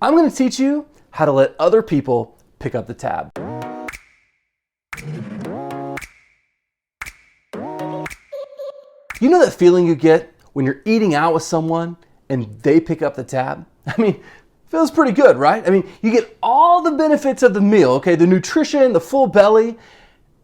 I'm going to teach you how to let other people pick up the tab. You know that feeling you get when you're eating out with someone and they pick up the tab? I mean, feels pretty good, right? I mean, you get all the benefits of the meal, okay? The nutrition, the full belly,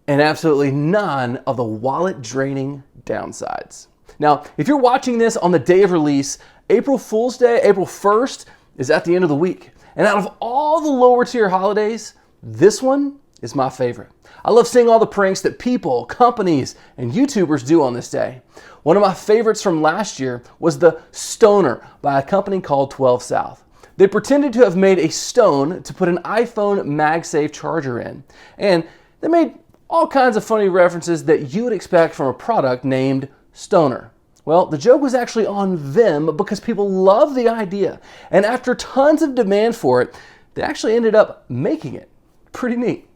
and absolutely none of the wallet-draining downsides. Now, if you're watching this on the day of release, April Fool's Day, April 1st, is at the end of the week. And out of all the lower tier holidays, this one is my favorite. I love seeing all the pranks that people, companies, and YouTubers do on this day. One of my favorites from last year was the Stoner by a company called 12 South. They pretended to have made a stone to put an iPhone MagSafe charger in. And they made all kinds of funny references that you would expect from a product named Stoner. Well, the joke was actually on them because people love the idea. And after tons of demand for it, they actually ended up making it. Pretty neat.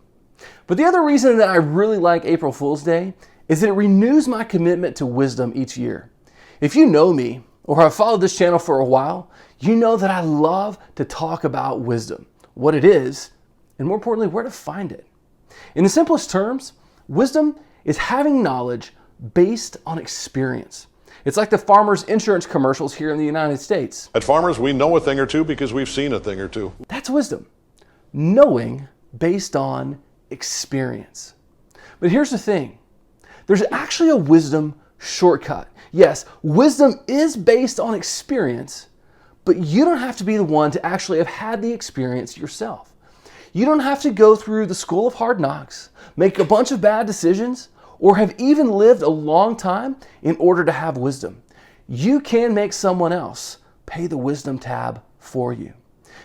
But the other reason that I really like April Fool's Day is that it renews my commitment to wisdom each year. If you know me or have followed this channel for a while, you know that I love to talk about wisdom, what it is, and more importantly, where to find it. In the simplest terms, wisdom is having knowledge based on experience. It's like the Farmers Insurance commercials here in the United States. At Farmers, we know a thing or two because we've seen a thing or two. That's wisdom. Knowing based on experience. But here's the thing. There's actually a wisdom shortcut. Yes, wisdom is based on experience, but you don't have to be the one to actually have had the experience yourself. You don't have to go through the school of hard knocks, make a bunch of bad decisions, or have even lived a long time in order to have wisdom. You can make someone else pay the wisdom tab for you.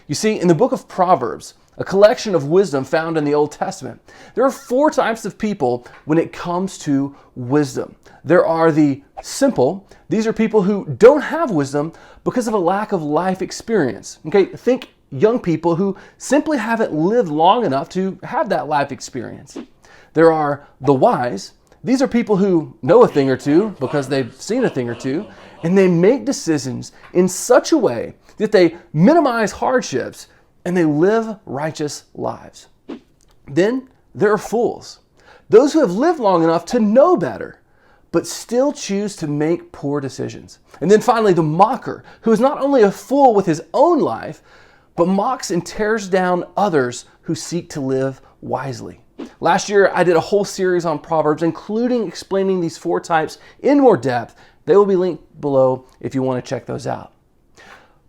You see, in the book of Proverbs, a collection of wisdom found in the Old Testament, there are 4 types of people when it comes to wisdom. There are the simple. These are people who don't have wisdom because of a lack of life experience. Okay, think young people who simply haven't lived long enough to have that life experience. There are the wise. These are people who know a thing or two because they've seen a thing or two, and they make decisions in such a way that they minimize hardships and they live righteous lives. Then there are fools, those who have lived long enough to know better, but still choose to make poor decisions. And then finally, the mocker, who is not only a fool with his own life, but mocks and tears down others who seek to live wisely. Last year, I did a whole series on Proverbs, including explaining these 4 types in more depth. They will be linked below if you want to check those out.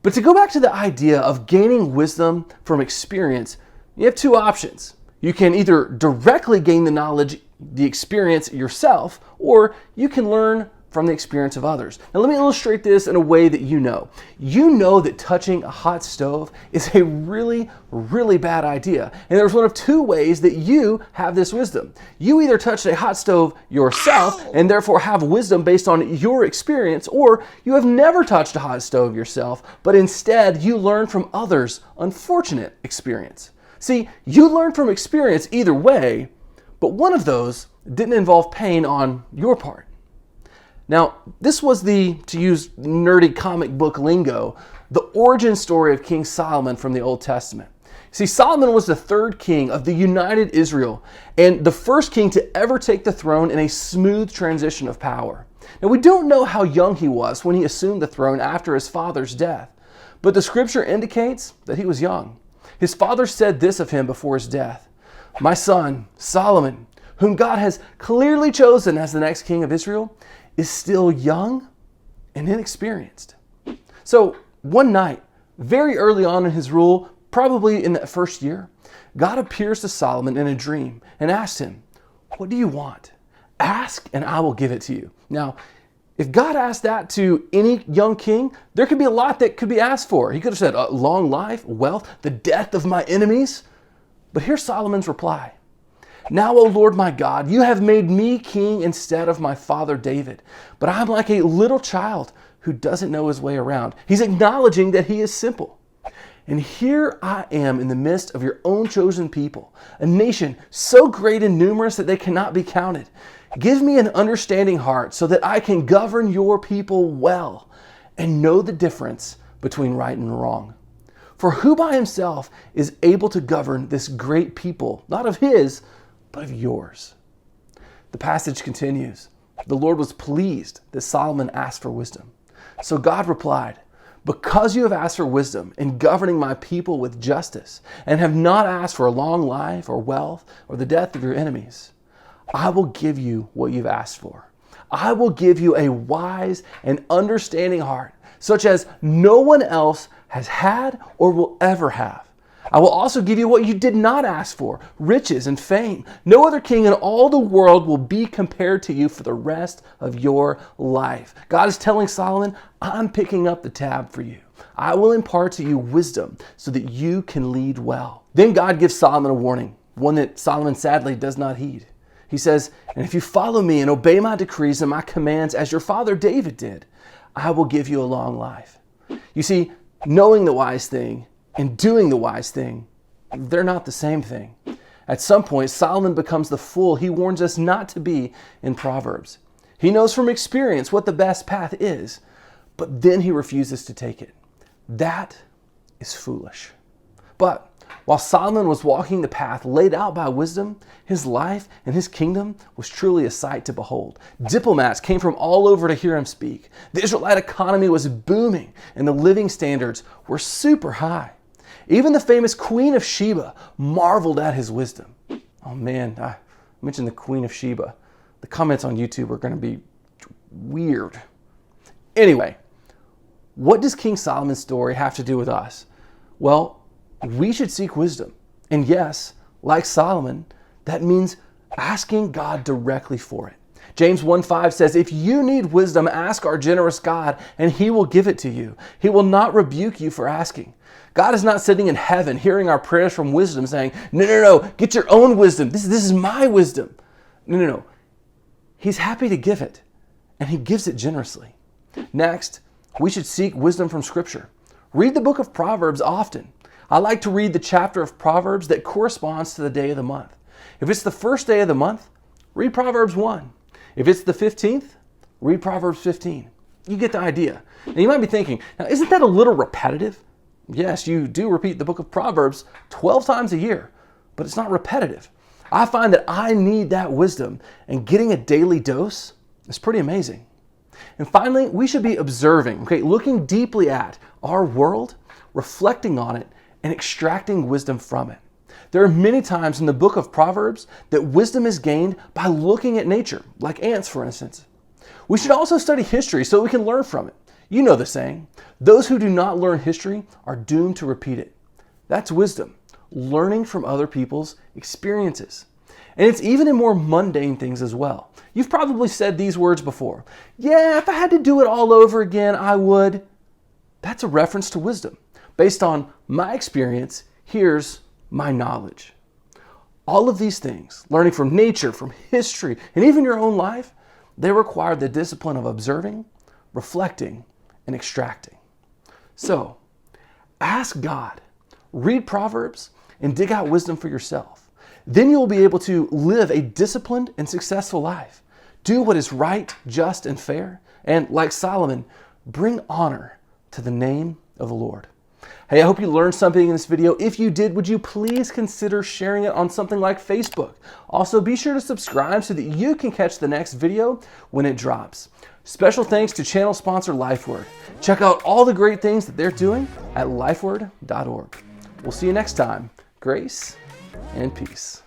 But to go back to the idea of gaining wisdom from experience, you have 2 options. You can either directly gain the knowledge, the experience yourself, or you can learn from the experience of others. Now let me illustrate this in a way that you know. You know that touching a hot stove is a really, really bad idea. And there's one of 2 ways that you have this wisdom. You either touched a hot stove yourself and therefore have wisdom based on your experience, or you have never touched a hot stove yourself, but instead you learn from others' unfortunate experience. See, you learn from experience either way, but one of those didn't involve pain on your part. Now, this was to use nerdy comic book lingo, the origin story of King Solomon from the Old Testament. See, Solomon was the 3rd king of the united Israel and the first king to ever take the throne in a smooth transition of power. Now, we don't know how young he was when he assumed the throne after his father's death, but the scripture indicates that he was young. His father said this of him before his death: "My son, Solomon, whom God has clearly chosen as the next king of Israel, is still young and inexperienced." So one night, very early on in his rule, probably in that first year, God appears to Solomon in a dream and asks him, "What do you want? Ask and I will give it to you." Now, if God asked that to any young king, there could be a lot that could be asked for. He could have said, long life, wealth, the death of my enemies. But here's Solomon's reply: "Now, O Lord my God, you have made me king instead of my father David, but I'm like a little child who doesn't know his way around." He's acknowledging that he is simple. "And here I am in the midst of your own chosen people, a nation so great and numerous that they cannot be counted. Give me an understanding heart so that I can govern your people well and know the difference between right and wrong. For who by himself is able to govern this great people, not of his, but of yours? The passage continues. The Lord was pleased that Solomon asked for wisdom. So God replied, because you have asked for wisdom in governing my people with justice, and have not asked for a long life or wealth or the death of your enemies, I will give you what you've asked for. I will give you a wise and understanding heart, such as no one else has had or will ever have. I will also give you what you did not ask for, riches and fame. No other king in all the world will be compared to you for the rest of your life. God is telling Solomon, I'm picking up the tab for you. I will impart to you wisdom so that you can lead well. Then God gives Solomon a warning, one that Solomon sadly does not heed. He says, and if you follow me and obey my decrees and my commands as your father David did, I will give you a long life. You see, knowing the wise thing and doing the wise thing, they're not the same thing. At some point, Solomon becomes the fool he warns us not to be in Proverbs. He knows from experience what the best path is, but then he refuses to take it. That is foolish. But while Solomon was walking the path laid out by wisdom, his life and his kingdom was truly a sight to behold. Diplomats came from all over to hear him speak. The Israelite economy was booming and the living standards were super high. Even the famous Queen of Sheba marveled at his wisdom. Oh man, I mentioned the Queen of Sheba. The comments on YouTube are going to be weird. Anyway, what does King Solomon's story have to do with us? Well, we should seek wisdom. And yes, like Solomon, that means asking God directly for it. James 1:5 says, if you need wisdom, ask our generous God, and he will give it to you. He will not rebuke you for asking. God is not sitting in heaven hearing our prayers from wisdom saying, no, get your own wisdom. This is my wisdom. No. He's happy to give it, and he gives it generously. Next, we should seek wisdom from Scripture. Read the book of Proverbs often. I like to read the chapter of Proverbs that corresponds to the day of the month. If it's the first day of the month, read Proverbs 1. If it's the 15th, read Proverbs 15. You get the idea. Now you might be thinking, now isn't that a little repetitive? Yes, you do repeat the book of Proverbs 12 times a year, but it's not repetitive. I find that I need that wisdom, and getting a daily dose is pretty amazing. And finally, we should be observing, looking deeply at our world, reflecting on it, and extracting wisdom from it. There are many times in the book of Proverbs that wisdom is gained by looking at nature, like ants, for instance. We should also study history so we can learn from it. You know the saying, those who do not learn history are doomed to repeat it. That's wisdom, learning from other people's experiences. And it's even in more mundane things as well. You've probably said these words before. Yeah, if I had to do it all over again, I would. That's a reference to wisdom. Based on my experience, here's my knowledge. All of these things, learning from nature, from history, and even your own life, they require the discipline of observing, reflecting, and extracting. So, ask God, read Proverbs, and dig out wisdom for yourself. Then you'll be able to live a disciplined and successful life. Do what is right, just, and fair, and like Solomon, bring honor to the name of the Lord. Hey, I hope you learned something in this video. If you did, would you please consider sharing it on something like Facebook? Also, be sure to subscribe so that you can catch the next video when it drops. Special thanks to channel sponsor LifeWord. Check out all the great things that they're doing at lifeword.org. We'll see you next time. Grace and peace.